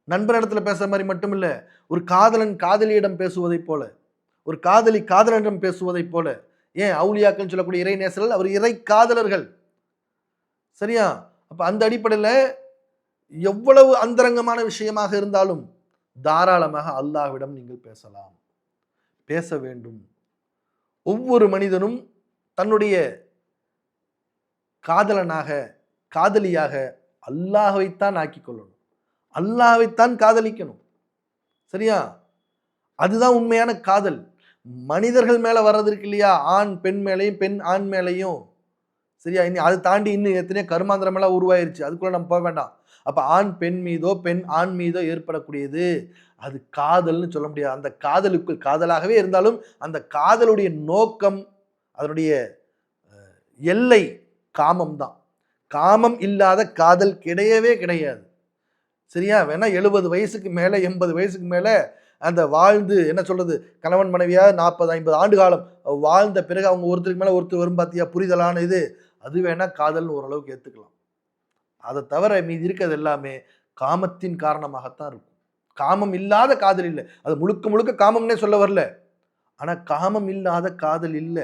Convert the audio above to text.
நண்பனிடத்துல பேசுற மாதிரி மட்டும் இல்ல, ஒரு காதலன் காதலியிடம் பேசுவதைப் போல, ஒரு காதலி காதலனிடம் பேசுவதைப் போல. ஏன் அவுலியாக்கள்னு சொல்லக்கூடிய இறை நேசர்கள், அவர் இறை காதலர்கள். சரியா? அப்ப அந்த அடிப்படையில எவ்வளவு அந்தரங்கமான விஷயமாக இருந்தாலும் தாராளமாக அல்லாஹ்விடம் நீங்கள் பேசலாம். பேச வேண்டும். ஒவ்வொரு மனிதனும் தன்னுடைய காதலனாக, காதலியாக அல்லாஹ்வைத்தான் ஆக்கிக் கொள்ளணும். அல்லாஹ்வைத்தான் காதலிக்கணும். சரியா? அதுதான் உண்மையான காதல். மனிதர்கள் மேல வர்றது இருக்கு இல்லையா? ஆண் பெண் மேலயும், பெண் ஆண் மேலயும். சரியா? இனி அதை தாண்டி இன்னும் எத்தனையோ கருமாந்திரம் எல்லாம் உருவாயிருச்சு. அதுக்குள்ள நம்ம போக வேண்டாம். அப்ப ஆண் பெண் மீதோ, பெண் ஆண் மீதோ ஏற்படக்கூடியது அது காதல்னு சொல்ல முடியாது. அந்த காதலுக்குள் காதலாகவே இருந்தாலும் அந்த காதலுடைய நோக்கம், அதனுடைய எல்லை காமம் தான். காமம் இல்லாத காதல் கிடையவே கிடையாது. சரியா? வேணா 70 வயசுக்கு மேல 80 வயசுக்கு மேல அந்த வாழ்ந்து என்ன சொல்றது, கணவன் மனைவியா 40, 50 ஆண்டு காலம் வாழ்ந்த பிறகு அவங்க ஒருத்தருக்கு மேல ஒருத்தர் வரும் பாத்தியா புரிதலான இது, அது வேணா காதல்னு ஓரளவுக்கு ஏத்துக்கலாம். அதை தவிர மீதி இருக்கிறது எல்லாமே காமத்தின் காரணமாகத்தான் இருக்கும். காமம் இல்லாத காதல் இல்ல. அது முழுக்க முழுக்க காமம்னே சொல்ல வரல. ஆனா காமம் இல்லாத காதல் இல்ல.